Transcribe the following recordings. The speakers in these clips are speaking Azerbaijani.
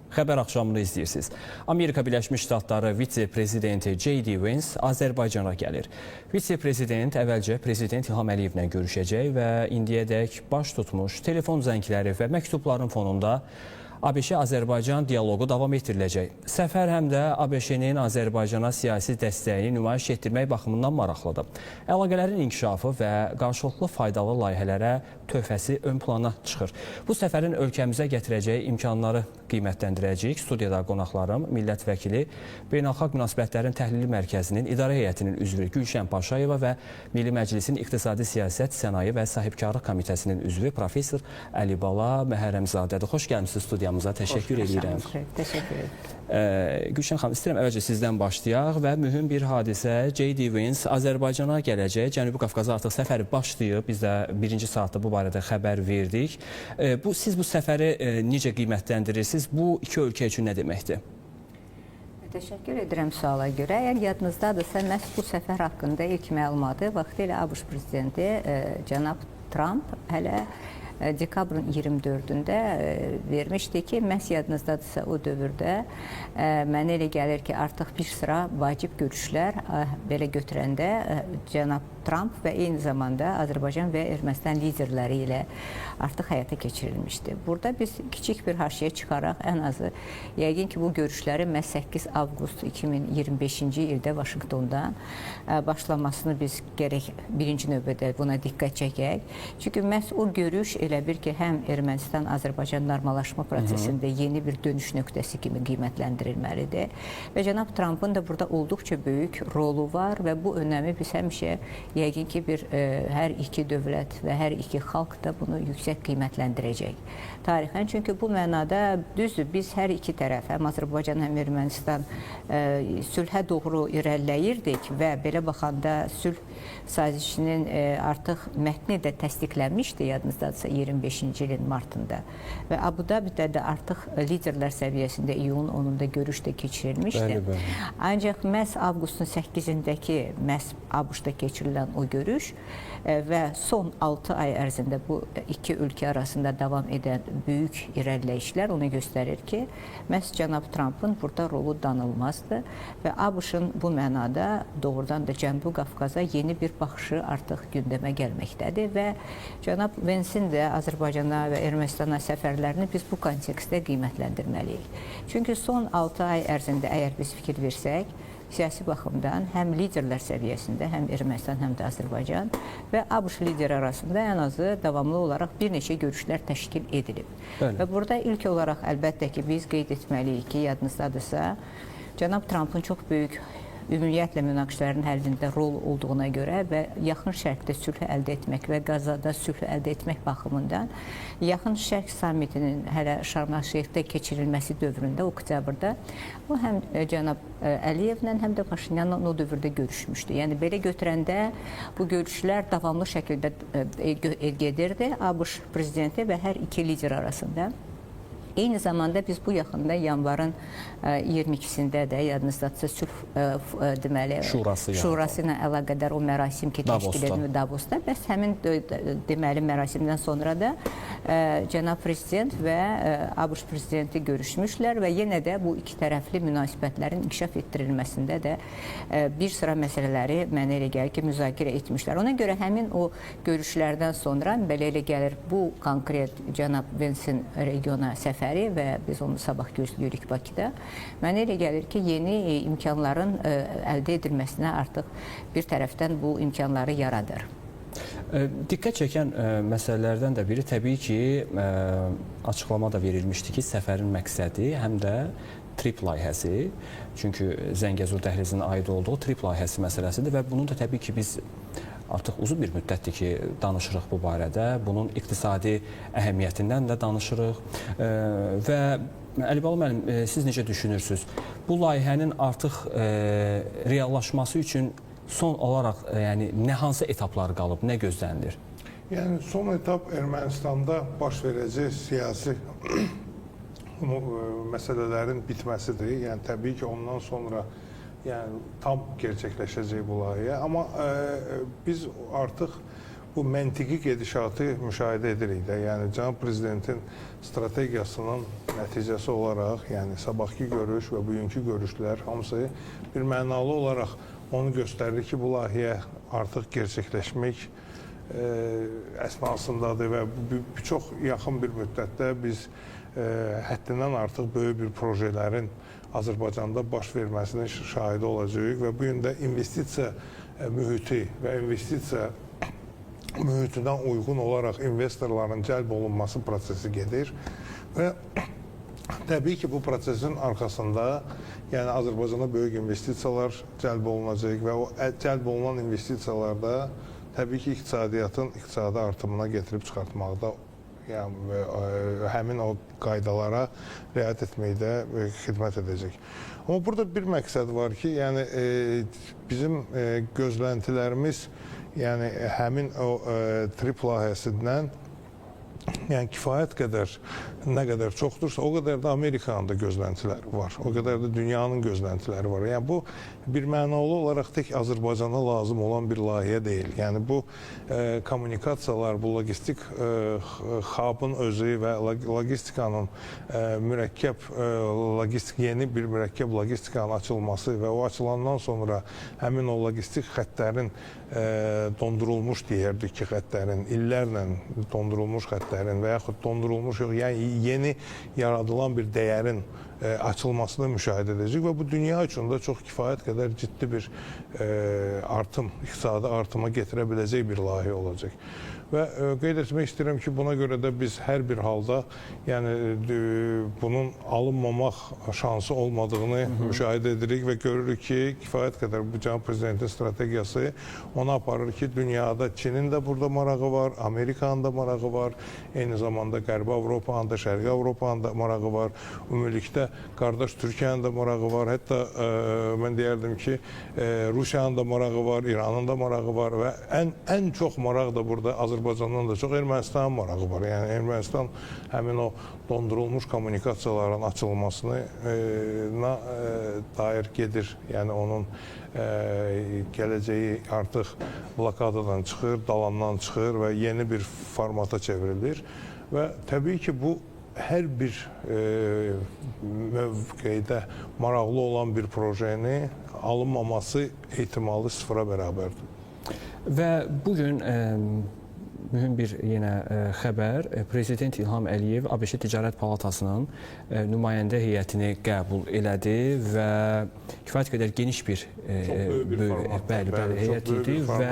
Xəbər axşamını izləyirsiniz. Amerika Birləşmiş Ştatları vitse-prezidenti J.D. Vance Azərbaycana gəlir. Vitse-prezident əvvəlcə Prezident İlham Əliyevlə görüşəcək və indiyədək baş tutmuş telefon zəngləri və məktubların fonunda ABŞ-Azərbaycan dialoqu davam etdiriləcək. Səfər həm də ABŞ-nin Azərbaycana siyasi dəstəyini nümayiş etdirmək baxımından maraqlıdır. Əlaqələrin inkişafı və qarşılıqlı faydalı layihələrə töhfəsi ön plana çıxır. Bu səfərin ölkəmizə gətirəcəyi imkanları qiymətləndirəcəyik. Studiyada qonaqlarım, millət vəkili, Beynəlxalq Münasibətlərin Təhlili Mərkəzinin İdarə Heyətinin üzvü Gülşən Paşayeva və Milli Məclisin İqtisadi Siyasət, Sənaye və Sahibkarlıq Komitəsinin üzvü Professor Əlibala Məhərrəmzadədir. Xoş gəlmişsiniz studiyamıza. Təşəkkür edirəm. Təşəkkür edirəm. Gülşən xanım, istəyirəm əvvəlcə sizdən başlayaq və mühüm bir hadisə J.D. Vance Azərbaycana gələcək. Cənubi Qafqaza artıq səfəri başlayıb. Biz də birinci saatda bu barədə xəbər verdik. Siz bu səfəri necə qiymətləndirirsiniz? Bu iki ölkə üçün nə deməkdir? Təşəkkür edirəm suala görə. Əgər yadınızdadırsa, məhz bu səfər haqqında ilk məlumatı vaxtilə ABŞ prezidenti cənab Trump hələ dekabrın 24-də vermişdi ki, məhz yadınızdadırsa o dövrdə mənə elə gəlir ki, artıq bir sıra vacib görüşlər belə götürəndə cənab Trump və eyni zamanda Azərbaycan və Ermənistan liderləri ilə artıq həyata keçirilmişdi. Burada biz kiçik bir haşiyə çıxaraq ən azı yəqin ki, bu görüşlərin məhz 8 avqust 2025-ci ildə Vaşinqtondan başlamasını biz gərək birinci növbədə buna diqqət çəkək. Çünki məhz o görüş elə bir ki, həm Ermənistan-Azərbaycan normallaşma prosesində yeni bir dönüş nöqtəsi kimi qiymətləndirilməlidir. Və cənab Trumpın da burada olduqca böyük rolu var və bu önəmi biz həmişə yəqin ki, hər iki dövlət və hər iki xalq da bunu yüksək qiymətləndirəcək tarixən. Çünki bu mənada düzdür, biz hər iki tərəf, həm Azərbaycan, həm Ermənistan sülhə doğru irəliləyirdik və belə baxanda sülh sazişinin artıq mətni də təsdiqlənmişdi, yadınızdadırsa 25-ci ilin martında və Abu-Dabidə də artıq liderlər səviyyəsində iyunun 10-da görüş də keçirilmişdi. Ancaq məhz avqustun 8-indəki məhz ABŞ-da keçirilən o görüş və son 6 ay ərzində bu iki ölkə arasında davam edən böyük irəliləyişlər onu göstərir ki, məhz cənab Trumpın burada rolu danılmazdır və ABŞ-ın bu mənada doğrudan da Cənubi Qafqaza yeni bir baxışı artıq gündəmə gəlməkdədir və cənab Vance'in də Azərbaycana və Ermənistana səfərlərini biz bu kontekstdə qiymətləndirməliyik. Çünki son 6 ay ərzində əgər biz fikir versək, siyasi baxımdan həm liderlər səviyyəsində, həm Ermənistan, həm də Azərbaycan və ABŞ lideri arasında ən azı davamlı olaraq bir neçə görüşlər təşkil edilib. Və burada ilk olaraq əlbəttə ki, biz qeyd etməliyik ki, yadınızdadırsa, cənab Trumpın çox böyük ümumiyyətlə münaqişələrin həllində rol olduğuna görə və Yaxın Şərqdə sülhü əldə etmək və Qazada sülhü əldə etmək baxımından Yaxın Şərq sammitinin hələ Şarm-el-Şeyxdə keçirilməsi dövründə, oktyabrda, o həm cənab Əliyevlə, həm də Paşinyanla o dövrdə görüşmüşdü. Yəni, belə götürəndə bu görüşlər davamlı şəkildə gedirdi ABŞ prezidenti və hər iki lider arasında. Eyni zamanda biz bu yaxında yanvarın 22-sində də yadınızdadırsa sülh deməli şurası ilə əlaqədar o mərasim ki, təşkil edildi Davosda. Bəs həmin deməli mərasimdən sonra da cənab prezident və ABŞ prezidenti görüşmüşlər və yenə də bu iki tərəfli münasibətlərin inkişaf etdirilməsində də bir sıra məsələləri mənə elə gəlir ki, müzakirə etmişlər. Ona görə həmin o görüşlərdən sonra belə elə gəlir bu konkret cənab Vance'in regiona səfəri və biz onu sabah gözləyirik Bakıda. Mənə elə gəlir ki, yeni imkanların əldə edilməsinə artıq bir tərəfdən bu imkanları yaradır. Diqqət çəkən məsələlərdən də biri təbii ki, açıqlama da verilmişdi ki, səfərin məqsədi həm də TRIP layihəsi, çünki Zəngəzur dəhlizinin aid olduğu TRIP layihəsi məsələsidir və bunun da təbii ki, biz artıq uzun bir müddətdir ki, danışırıq bu barədə. Bunun iqtisadi əhəmiyyətindən də danışırıq və Əlibala müəllim, siz necə düşünürsünüz? Bu layihənin artıq reallaşması üçün son olaraq nə hansı etaplar qalıb, nə gözlənilir? Yəni, son etap Ermənistanda baş verəcək siyasi məsələlərin bitməsidir. Yəni, təbii ki, ondan sonra tam gerçəkləşəcək bu layihə. Amma biz artıq bu məntiqi gedişatı müşahidə edirik də. Yəni cənab prezidentin strategiyasının nəticəsi olaraq, yəni sabahki görüş və bugünkü görüşlər hamısı bir mənalı olaraq onu göstərir ki, bu layihə artıq gerçəkləşmək əsnasındadır və çox yaxın bir müddətdə biz həddindən artıq böyük bir projelerin Azərbaycanda baş verməsinin şahidi olacağıq və bu gün də investisiya mühiti və investisiya mühitinə uyğun olaraq investorların cəlb olunması prosesi gedir və təbii ki, bu prosesin arxasında yəni Azərbaycana böyük investisiyalar cəlb olunacaq və o cəlb olunan investisiyalarda təbii ki, iqtisadi artımına getirib çıxartmaqda yəni, həmin o qaydalara riayət etməkdə xidmət edəcək. Amma burada bir məqsəd var ki, yəni bizim gözləntilərimiz yəni həmin o trip layihəsindən yəni kifayət qədər, nə qədər çoxdursa, o qədər də Amerikanın da gözləntiləri var. O qədər də dünyanın gözləntiləri var. Yəni bu bir mənalı olaraq tək Azərbaycana lazım olan bir layihə deyil. Yəni bu kommunikasiyalar, bu logistik hub'ın özü və logistikanın yeni bir mürəkkəb logistikanın açılması və o açılandan sonra həmin o logistik xəttlərin dondurulmuş deyərdik ki, xəttlərin, illərlə dondurulmuş xəttlərin və yaxud dondurulmuş yox, yəni yeni yaradılan bir dəyərin açılmasını müşahidə edəcək və bu dünya üçün də çox kifayət qədər ciddi bir artım, iqtisadi artıma getirə biləcək bir layihə olacaq. Və qeyd etmək istəyirəm ki, buna görə də biz hər bir halda yəni bunun alınmamaq şansı olmadığını müşahidə edirik və görürük ki, kifayət qədər bu cənab prezidentin strategiyası ona aparır ki, dünyada Çinin də burada marağı var, Amerikanın da marağı var, eyni zamanda Qərbi Avropanın da, Şərqi Avropanın da marağı var, ümumilikdə qardaş Türkiyənin də marağı var, hətta mən deyərdim ki, Rusiyanın da marağı var, İranın da marağı var və ən çox maraq da burada Azərbaycandan da çox Ermənistanın marağı var. Yəni Ermənistan həmin o dondurulmuş kommunikasiyaların açılmasına dair gedir. Yəni onun gələcəyi artıq blokadadan çıxır, dalandan çıxır və yeni bir formata çevrilir. Və təbii ki, bu hər bir mövqedə maraqlı olan bir projenin alınmaması ehtimalı sıfıra bərabərdir. Və bugün mühüm bir yenə xəbər, Prezident İlham Əliyev ABŞ Ticarət Palatasının nümayəndə heyətini qəbul elədi və kifayət qədər geniş bir heyət idi və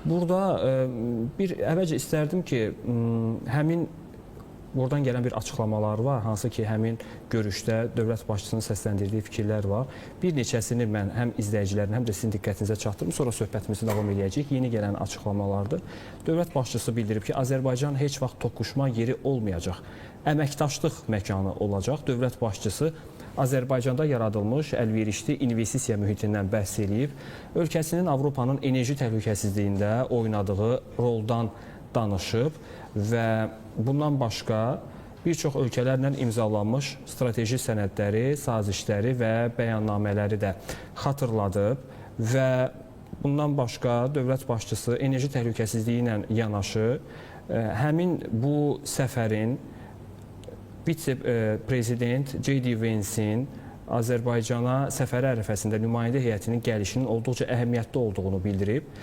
burada bir əvvəlcə istərdim ki, həmin oradan gələn bir açıqlamalar var, hansı ki, həmin görüşdə dövlət başçısının səsləndirdiyi fikirlər var. Bir neçəsini mən həm izləyicilərin, həm də sizin diqqətinizə çatdırım, sonra söhbətimizi davam edəcəyik. Yeni gələn açıqlamalardır. Dövlət başçısı bildirib ki, Azərbaycan heç vaxt toqquşma yeri olmayacaq, əməkdaşlıq məkanı olacaq. Dövlət başçısı Azərbaycanda yaradılmış əlverişli investisiya mühitindən bəhs edib, ölkəsinin Avropanın enerji təhlükəsizliyində oynadığı roldan danışıb və bundan başqa bir çox ölkələrlə imzalanmış strateji sənədləri, sazişləri və bəyannamələri də xatırladıb və bundan başqa dövlət başçısı enerji təhlükəsizliyi ilə yanaşı həmin bu səfərin vitse-prezident J.D. Vance'in Azərbaycana səfəri ərəfəsində nümayəndə heyətinin gəlişinin olduqca əhəmiyyətli olduğunu bildirib.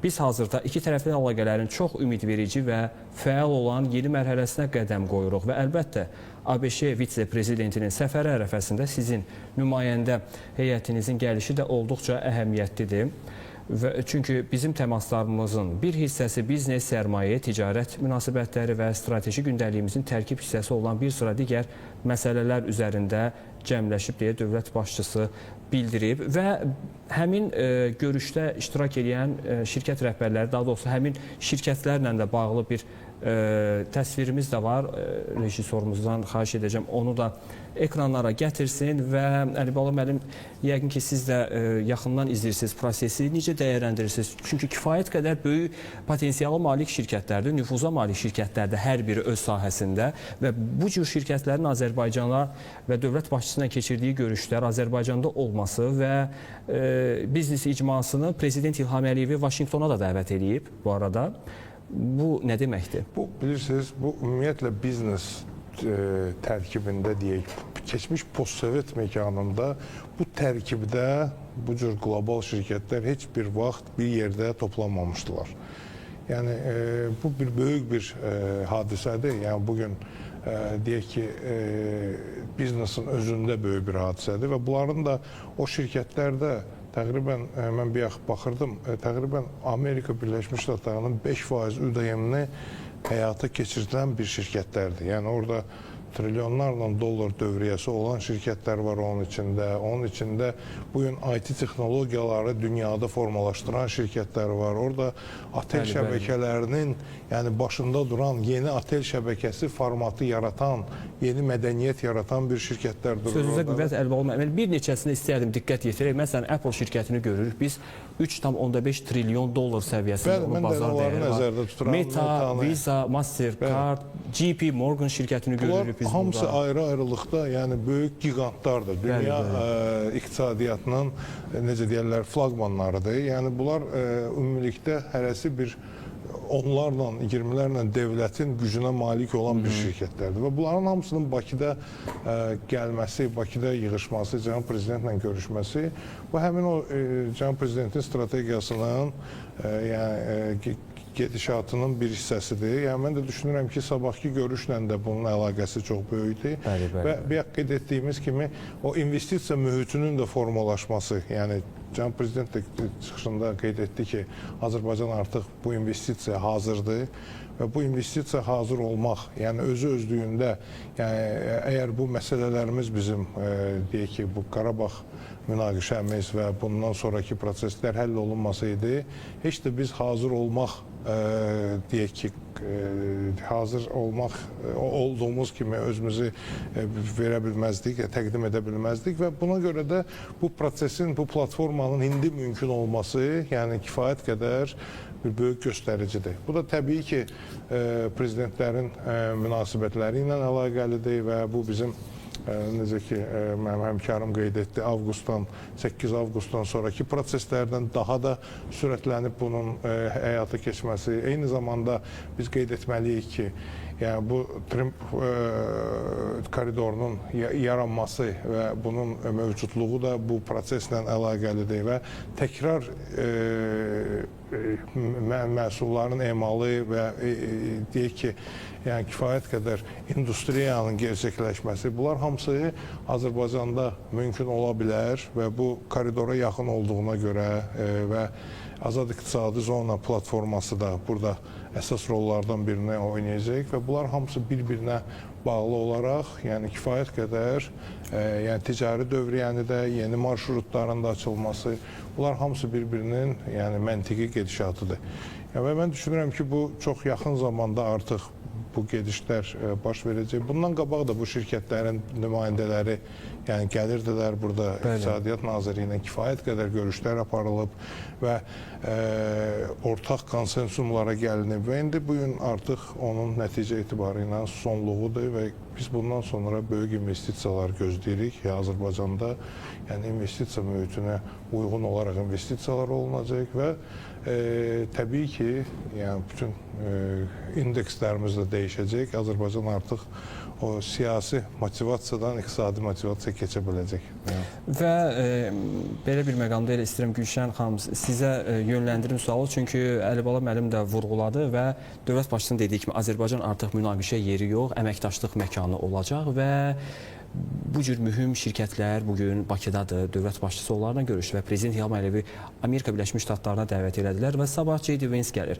Biz hazırda iki tərəfli əlaqələrin çox ümidverici və fəal olan yeni mərhələsinə qədəm qoyuruq və əlbəttə ABŞ vitse-prezidentinin səfəri ərəfəsində sizin nümayəndə heyətinizin gəlişi də olduqca əhəmiyyətlidir. Çünki bizim təmaslarımızın bir hissəsi biznes, sərmayə, ticarət münasibətləri və strateji gündəliyimizin tərkib hissəsi olan bir sıra digər məsələlər üzərində cəmləşib deyə dövlət başçısı bildirib və həmin görüşdə iştirak edən şirkət rəhbərləri, daha doğrusu həmin şirkətlərlə də bağlı bir təsvirimiz də var. Rejissorumuzdan xahiş edəcəm, onu da ekranlara gətirsin və Əlibala müəllim, yəqin ki, siz də yaxından izləyirsiniz prosesi, necə dəyərləndirirsiniz? Çünki kifayət qədər böyük potensiala malik şirkətlərdir, nüfuza malik şirkətlərdir hər biri öz sahəsində və bu cür şirkətlərin Azərbaycana və dövlət başçısı başçısı ilə keçirdiyi görüşlər, Azərbaycanda olması və biznes icmasını Prezident İlham Əliyevi Vaşinqtona da dəvət edib bu arada. Bu nə deməkdir? Bu, bilirsiniz, bu ümumiyyətlə biznes tərkibində deyək, keçmiş postsovet məkanında bu tərkibdə bu cür qlobal şirkətlər heç bir vaxt bir yerdə toplanmamışdılar. Yəni bu bir böyük bir hadisədir. Yəni bugün deyək ki, biznesin özündə böyük bir hadisədir və bunların da o şirkətlərdə təqribən mən bir yax baxırdım, təqribən Amerika Birləşmiş Ştatlarının 5% ÜDM-ni həyata keçirilən bir şirkətlərdir. Yəni orada trilyonlarla dollar dövriyyəsi olan şirkətlər var onun içində. Onun içində bugün IT texnologiyaları dünyada formalaşdıran şirkətlər var. Orada otel şəbəkələrinin, yəni başında duran yeni otel şəbəkəsi formatı yaratan, yeni mədəniyyət yaratan bir şirkətlərdir. Sözünüzə qüvvət Əlibala müəllim, bir neçəsinə istəyərdim diqqət yetirək. Məsələn, Apple şirkətini görürük. Biz 3,5 trilyon dollar səviyyəsində onun bazar dəyəri var. Meta, Visa, Mastercard, JP Morgan şirkətini görürük biz hamısı burada. ayrı-ayrılıqda, yəni böyük gigantlardır. Dünya iqtisadiyyatının necə deyirlər, flaqmanlarıdır. Yəni bunlar ümumilikdə hərəsi bir onlarla, 20'lərlə dövlətin gücünə malik olan bir şirkətlərdir. Və bunların hamısının Bakıda gəlməsi, Bakıda yığışması, Cənab Prezidentlə görüşməsi, bu həmin o Cənab Prezidentin strategiyasının yəni gedişatının bir hissəsidir. Yəni mən də düşünürəm ki, sabahki görüşlə də bunun əlaqəsi çox böyükdür. Və bir qeyd etdiyimiz kimi o investisiya mühitinin də formalaşması, yəni Cənab Prezident də çıxışında qeyd etdi ki, Azərbaycan artıq bu investisiyaya hazırdır və bu investisiyaya hazır olmaq, yəni özü-özlüyündə, yəni əgər bu məsələlərimiz bizim deyək ki, bu Qarabağ münaqişəmiz və bundan sonraki proseslər həll olunmasaydı, heç də biz hazır olmaq deyək ki, hazır olmaq olduğumuz kimi özümüzü verə bilməzdik, təqdim edə bilməzdik və buna görə də bu prosesin, bu platformanın indi mümkün olması, yəni kifayət qədər bir böyük göstəricidir. Bu da təbii ki, prezidentlərin münasibətləri ilə əlaqəlidir və bu bizim necə ki, mənim həmkarım qeyd etdi, 8 avqustdan sonraki proseslərdən daha da sürətlənib bunun həyata keçməsi. Eyni zamanda biz qeyd etməliyik ki, yəni bu Trump koridorunun yaranması və bunun mövcudluğu da bu proseslə əlaqəlidir və təkrar məhsulların emalı və deyək ki, yəni kifayət qədər industriyanın gerçəkləşməsi, bunlar hamısı Azərbaycanda mümkün ola bilər və bu koridora yaxın olduğuna görə və Azad İqtisadi Zona platforması da burada əsas rollardan birini oynayacaq və bunlar hamısı bir-birinə bağlı olaraq, yəni kifayət qədər yəni ticari dövriyyəni də, yeni marşrutların da açılması, bunlar hamısı bir-birinin yəni məntiqi gedişatıdır. Və mən düşünürəm ki, bu çox yaxın zamanda artıq bu gedişlər baş verəcək. Bundan qabaq da bu şirkətlərin nümayəndələri yəni gəlirdilər burada İqtisadiyyat Naziri ilə kifayət qədər görüşlər aparılıb və ortaq konsensumlara gəlinib və indi bugün artıq onun nəticə etibarı ilə sonluğudur və biz bundan sonra böyük investisiyalar gözləyirik Azərbaycanda. Yəni investisiya mühitinə uyğun olaraq investisiyalar olunacaq və təbii ki, yəni bütün indekslərimiz də dəyişəcək. Azərbaycan artıq o siyasi motivasiyadan iqtisadi motivasiyaya keçə biləcək. Və belə bir məqamda elə istəyirəm Gülşən xanım sizə yönləndirim sualı, çünki Əlibala müəllim də vurğuladı və dövlət başçısının dediyi kimi Azərbaycan artıq münaqişə yeri yox, əməkdaşlıq məkanı olacaq və bu cür mühüm şirkətlər bugün Bakıdadır, dövlət başçısı onlarla görüşdü və Prezident İlham Əliyevi Amerika Birləşmiş Ştatlarına dəvət elədilər və sabah J.D. Vance gəlir.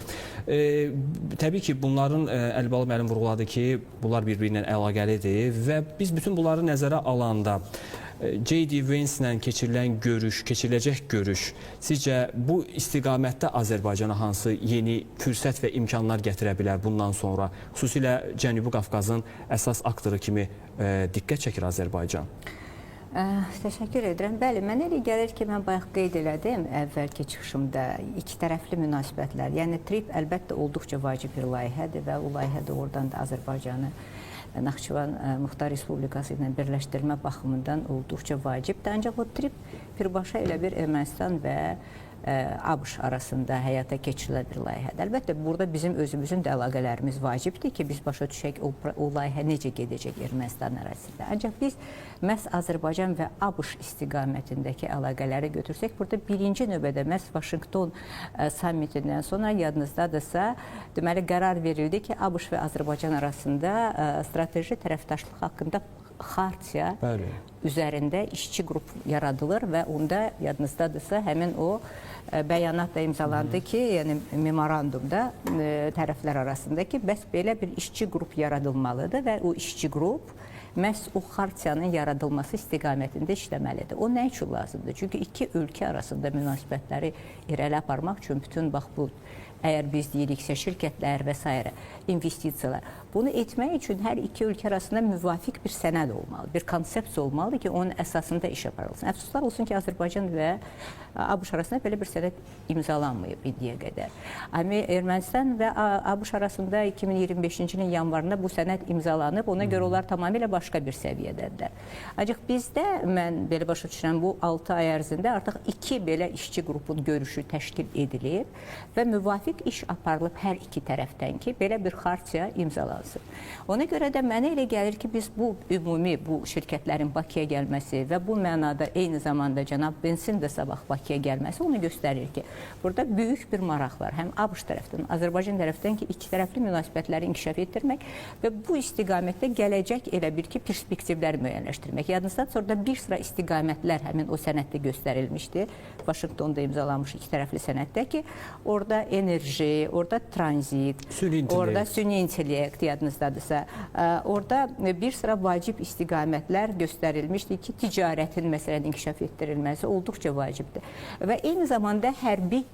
Təbii ki, bunların Əlibala müəllim vurğuladı ki, bunlar bir-birinə əlaqəlidir və biz bütün bunları nəzərə alanda J.D. Vance ilə keçiriləcək görüş sizcə bu istiqamətdə Azərbaycana hansı yeni fürsət və imkanlar gətirə bilər bundan sonra? Xüsusilə Cənubi Qafqazın əsas aktoru kimi diqqət çəkir Azərbaycan. Təşəkkür edirəm. Bəli, mən elə gəlir ki, mən bayaq qeyd elədim əvvəlki çıxışımda iki tərəfli münasibətlər. Yəni TRIP əlbəttə olduqca vacib bir layihədir və o layihə də oradan da Azərbaycanı Naxçıvan Muxtar Respublikası ilə birləşdirmə baxımından olduqca vacibdir. Ancaq o trip birbaşa elə bir Ermənistan və ABŞ arasında həyata keçirilən bir layihədir. Əlbəttə, burada bizim özümüzün də əlaqələrimiz vacibdir ki, biz başa düşək o layihə necə gedəcək Ermənistan ərazisində. Ancaq biz məhz Azərbaycan və ABŞ istiqamətindəki əlaqələri götürsək, burada birinci növbədə məhz Vaşinqton sammitindən sonra yadınızdadırsa, deməli qərar verildi ki, ABŞ və Azərbaycan arasında strateji tərəfdaşlıq haqqında xartiya üzərində işçi qrup yaradılır və onda yadınızdadırsa həmin o bəyanat da imzalandı ki, yəni memorandumda tərəflər arasında ki, bəs belə bir işçi qrup yaradılmalıdır və o işçi qrup məhz o xartiyanın yaradılması istiqamətində işləməlidir. O nə üçün lazımdır? Çünki iki ölkə arasında münasibətləri irəli aparmaq üçün bütün bax bu, əgər biz deyiriksə şirkətlər və s. investisiyalar. Bunu etmək üçün hər iki ölkə arasında müvafiq bir sənəd olmalı, bir konsepsiya olmalıdır ki, onun əsasında iş aparılsın. Əfsuslar olsun ki, Azərbaycan və ABŞ arasında belə bir sənəd imzalanmayıb indiyə qədər. Ermənistan və ABŞ arasında 2025-ci ilin yanvarında bu sənəd imzalanıb, ona görə onlar tamamilə başqa bir səviyyədədirlər. Ancaq bizdə, mən belə başa düşürəm, bu 6 ay ərzində artıq iki belə işçi qrupun görüşü təşkil edilib və müvafiq iş aparılıb hər iki tərəfdən ki, belə bir xartiya imzalansın. Ona görə də mənə elə gəlir ki, biz bu ümumi, bu şirkətlərin Bakıya gəlməsi və bu mənada eyni zamanda cənab Bensin də sabah Bakıya gəlməsi onu göstərir ki, burada böyük bir maraq var. Həm ABŞ tərəfdən, Azərbaycan tərəfdən ki, iki tərəfli münasibətləri inkişaf etdirmək və bu istiqamətdə gələcək elə bir ki, perspektivlər müəyyənləşdirmək. Yadınızdadır, sonra bir sıra istiqamətlər həmin o sənəddə göstərilmişdi. Vaşinqtonda imzalanmış iki tərəfli sənəddə ki, orada enerji, orada tranzit, orada süni intellekt, yadınızdadırsa, orada bir sıra vacib istiqamətlər göstərilmişdi ki, ticarətin məsələn inkişaf etdirilməsi olduqca vacibdir. Və eyni zamanda hərbi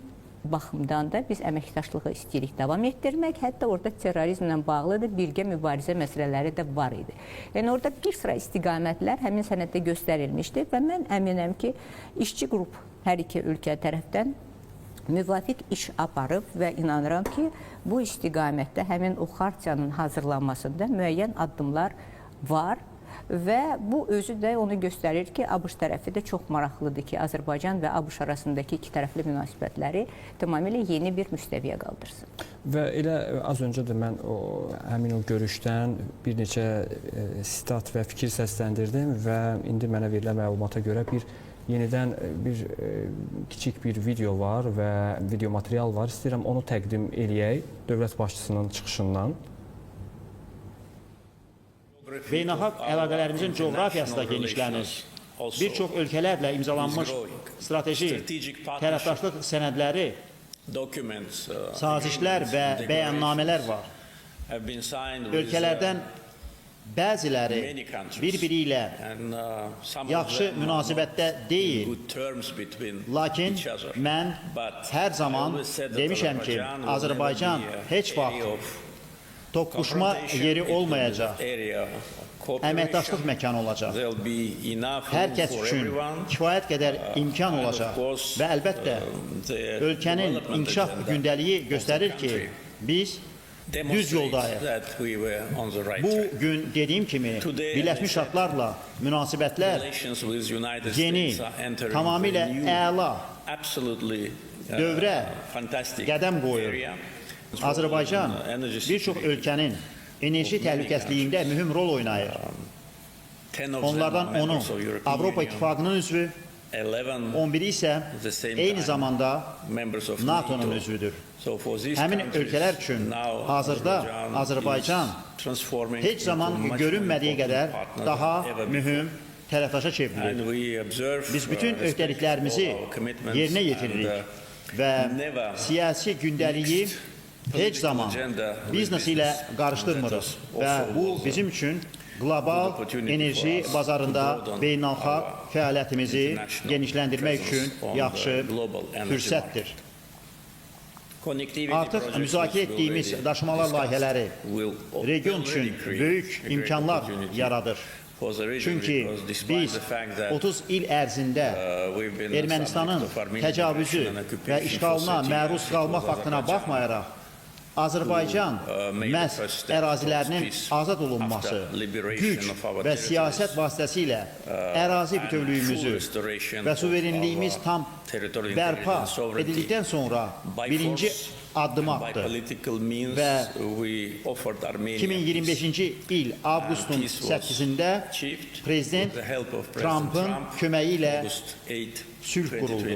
baxımdan da biz əməkdaşlığı istəyirik davam etdirmək, hətta orada terrorizmlə bağlı da birgə mübarizə məsələləri də var idi. Yəni orada bir sıra istiqamətlər həmin sənəddə göstərilmişdi və mən əminəm ki, işçi qrup hər iki ölkə tərəfdən müvafiq iş aparıb və inanıram ki, bu istiqamətdə həmin o xartiyanın hazırlanmasında müəyyən addımlar var və bu özü də onu göstərir ki, ABŞ tərəfi də çox maraqlıdır ki, Azərbaycan və ABŞ arasındakı iki tərəfli münasibətləri tamamilə yeni bir müstəviyə qaldırsın. Və elə az öncə də mən həmin o görüşdən bir neçə sitat və fikir səsləndirdim və indi mənə verilən məlumata görə yenidən bir kiçik bir video var və video material var. İstəyirəm onu təqdim eləyək dövlət başçısının çıxışından. Beynəlxalq əlaqələrimizin coğrafiyası da genişlənir. Bir çox ölkələrlə imzalanmış strateji tərəfdaşlıq sənədləri, sazişlər və bəyannamələr var. Ölkələrdən bəziləri bir-biri ilə yaxşı münasibətdə deyil. Lakin mən hər zaman demişəm ki, Azərbaycan heç vaxt toqquşma yeri olmayacaq, əməkdaşlıq məkanı olacaq. Hər kəs üçün kifayət qədər imkan olacaq və əlbəttə ölkənin inkişaf gündəliyi göstərir ki, biz düz yoldayıq. Bu gün dediyim kimi Birləşmiş Ştatlarla münasibətlər yeni, tamamilə əla dövrə qədəm qoyur. Azərbaycan bir çox ölkənin enerji təhlükəsizliyində mühüm rol oynayır. Onlardan 10-u Avropa İttifaqının üzvü, 11-i isə eyni zamanda NATO-nun üzvüdür. Həmin ölkələr üçün hazırda Azərbaycan heç zaman görünmədiyi qədər daha mühüm tərəfdaşa çevrilir. Biz bütün öhdəliklərimizi yerinə yetiririk və siyasi gündəliyi heç zaman biznes ilə qarışdırmırıq və bu bizim üçün qlobal enerji bazarında beynəlxalq fəaliyyətimizi genişləndirmək üçün yaxşı fürsətdir. Artıq müzakirə etdiyimiz daşımalar layihələri region üçün böyük imkanlar yaradır. Çünki biz 30 il ərzində Ermənistanın təcavüzü və işğalına məruz qalmaq faktına baxmayaraq, Azərbaycan məhz ərazilərinin azad olunması, güc və siyasət vasitəsilə ərazi bütövlüyümüzü və suverenliyimiz tam bərpa edildikdən sonra birinci addım atdı və 2025-ci il avqustun 8-də Prezident Trumpın köməyi ilə sülh quruldu.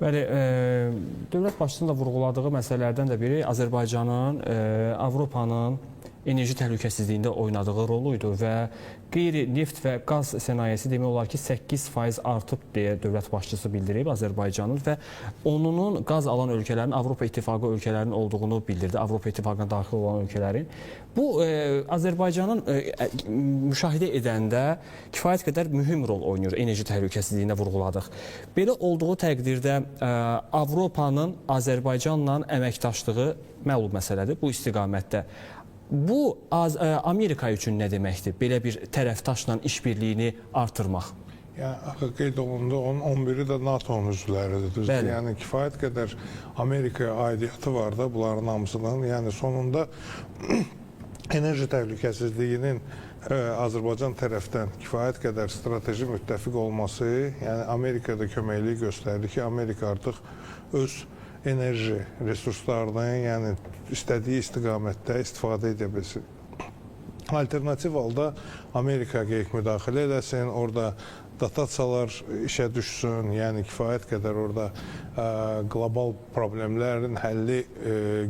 Bəli, dövlət başçısının da vurğuladığı məsələlərdən də biri Azərbaycanın Avropanın enerji təhlükəsizliyində oynadığı rolu idi və qeyri-neft və qaz sənayesi demək olar ki 8% artıb deyə dövlət başçısı bildirib Azərbaycanın və onunun qaz alan ölkələrin Avropa İttifaqı ölkələrinin olduğunu bildirdi, Avropa İttifaqına daxil olan ölkələrin. Bu, Azərbaycanın müşahidə edəndə kifayət qədər mühüm rol oynayır enerji təhlükəsizliyində vurğuladıq. Belə olduğu təqdirdə Avropanın Azərbaycanla əməkdaşlığı məlum məsələdir bu istiqamətdə. Bu, Amerika üçün nə deməkdir? Belə bir tərəfdaşla işbirliyini artırmaq. Yəni, qeyd olundu, onun 11-i də NATO-nun üzvləridir. Yəni, kifayət qədər Amerikaya aidiyyatı var da bunların hamısının. Yəni, sonunda enerji təhlükəsizliyinin Azərbaycan tərəfdən kifayət qədər strateji müttəfiq olması, yəni Amerikada köməkliyi göstərdi ki, Amerika artıq öz enerji resurslarından, yəni istədiyi istiqamətdə istifadə edə bilsin. Alternativ halda Amerika qeyq müdaxilə eləsin, orada dotasiyalar işə düşsün, yəni kifayət qədər orada qlobal problemlərin həlli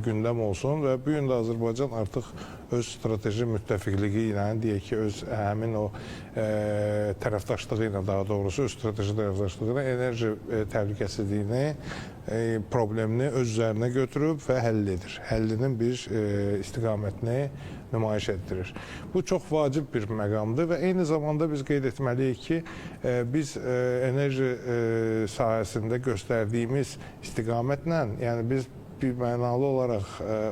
gündəm olsun və bu gün də Azərbaycan artıq öz strateji müttəfiqliyi ilə, deyək ki, öz həmin o tərəfdaşlığı ilə, daha doğrusu öz strateji tərəfdaşlığı ilə enerji təhlükəsizliyini, problemini öz üzərinə götürüb və həll edir. Həllinin bir istiqamətini nümayiş etdirir. Bu çox vacib bir məqamdır və eyni zamanda biz qeyd etməliyik ki, biz enerji sahəsində göstərdiyimiz istiqamətlə, yəni biz bir mənalı olaraq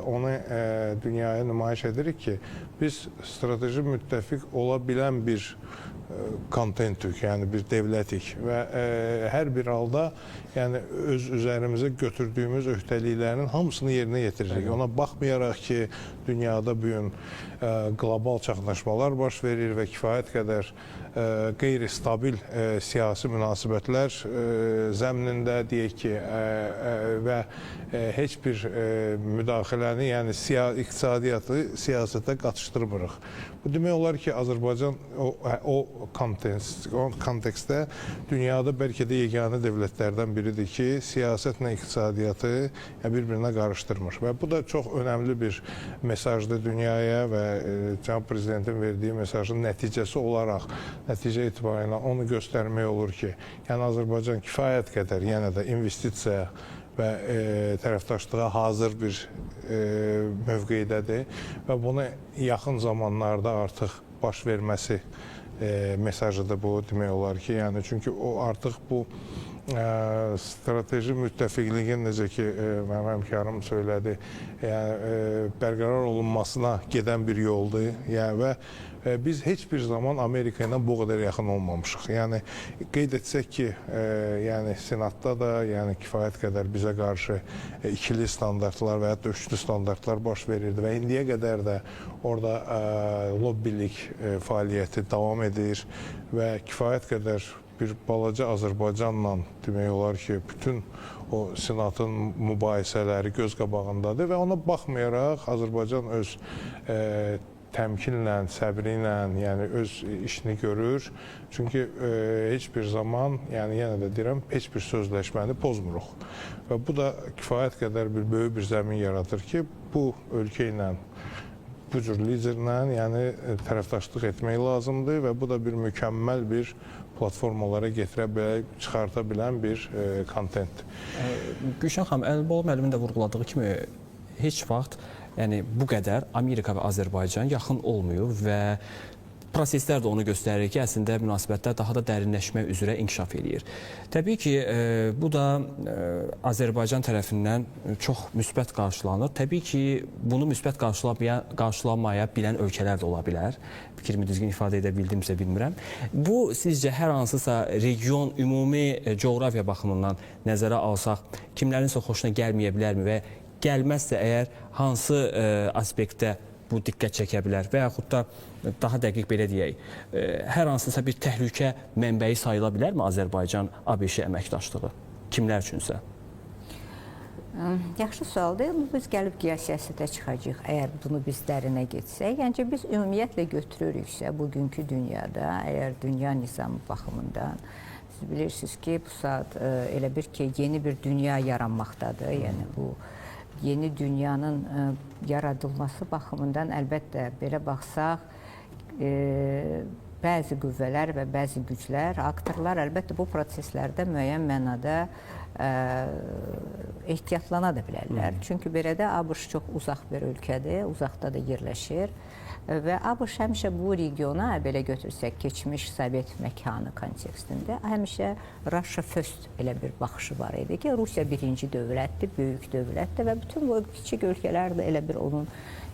onu dünyaya nümayiş edirik ki, biz strateji müttəfiq ola bilən bir kontentik, yəni bir devlətik və hər bir halda yəni öz üzərimizə götürdüyümüz öhdəliklərin hamısını yerinə yetiririk. Ona baxmayaraq ki, dünyada bu gün qlobal çaxnaşmalar baş verir və kifayət qədər qeyri-stabil siyasi münasibətlər zəminində deyək ki və heç bir müdaxiləni, yəni iqtisadiyyatı siyasətə qatışdırmırıq. Bu demək olar ki, Azərbaycan o kontekstdə dünyada bəlkə də yeganə dövlətlərdən biridir ki, siyasətlə iqtisadiyyatı bir-birinə qarışdırmır. Və bu da çox önəmli bir mesajdır dünyaya və Cənab Prezidentin verdiyi mesajın nəticəsi olaraq, nəticə etibarıyla onu göstərmək olur ki, yəni Azərbaycan kifayət qədər yenə də investisiya və tərəfdaşlığa hazır bir mövqeydədir və bunu yaxın zamanlarda artıq baş verməsi mesajıdır bu demək olar ki, yəni çünki o artıq bu strateji müttəfiqliyin necə ki mənim həmkarım söylədi, yəni bərqərar olunmasına gedən bir yoldur. Yəni və biz heç bir zaman Amerika ilə bu qədər yaxın olmamışıq. Yəni qeyd etsək ki, yəni Senatda da, yəni kifayət qədər bizə qarşı ikili standartlar və hətta üçlü standartlar baş verirdi və indiyə qədər də orada lobbilik fəaliyyəti davam edir və kifayət qədər bir balaca Azərbaycanla demək olar ki, bütün o Senatın mübahisələri göz qabağındadır və ona baxmayaraq Azərbaycan öz təmkinlə, səbri ilə, yəni öz işini görür. Çünki heç bir zaman, yəni yenə də deyirəm, heç bir sözləşməni pozmuruq. Və bu da kifayət qədər bir böyük bir zəmin yaradır ki, bu ölkə ilə, bu cür liderlə, yəni tərəfdaşlıq etmək lazımdır və bu da bir mükəmməl bir platformalara çıxarta bilən bir kontentdir. Gülşən xanım, Əlibolu müəllimin də vurğuladığı kimi heç vaxt yəni bu qədər Amerika və Azərbaycan yaxın olmuyor və proseslər də onu göstərir ki, əslində münasibətlər daha da dərinləşmək üzrə inkişaf edir. Təbii ki, bu da Azərbaycan tərəfindən çox müsbət qarşılanır. Təbii ki, bunu müsbət qarşılamaya bilən ölkələr də ola bilər. Fikrimi düzgün ifadə edə bildimsə bilmirəm. Bu, sizcə hər hansısa region, ümumi coğrafiya baxımından nəzərə alsaq, kimlərinsə xoşuna gəlməyə bilərmi və gəlməzsə əgər hansı aspektdə bu diqqət çəkə bilər və yaxud da daha dəqiq belə deyək, hər hansısa bir təhlükə mənbəyi sayıla bilərmi Azərbaycan-ABŞ əməkdaşlığı kimlər üçünsə? Yaxşı sualdır. Biz gəlib geosiyasətə çıxacağıq. Əgər bunu biz dərinə getsək, yəni biz ümumiyyətlə götürürüksə bugünkü dünyada, əgər dünya nizamı baxımından siz bilirsiniz ki, bu saat elə bir ki, yeni bir dünya yaranmaqdadır. Yəni bu yeni dünyanın yaradılması baxımından əlbəttə belə baxsaq, bəzi qüvvələr və bəzi güclər, aktorlar əlbəttə bu proseslərdə müəyyən mənada ehtiyatlana da bilərlər. Çünki belə də ABŞ çox uzaq bir ölkədir, uzaqda da yerləşir və ABŞ həmişə bu regiona, belə götürsək, keçmiş Sovet məkanı kontekstində həmişə Russia first elə bir baxışı var idi ki, Rusiya birinci dövlətdir, böyük dövlətdir və bütün bu kiçik ölkələr də elə bir onun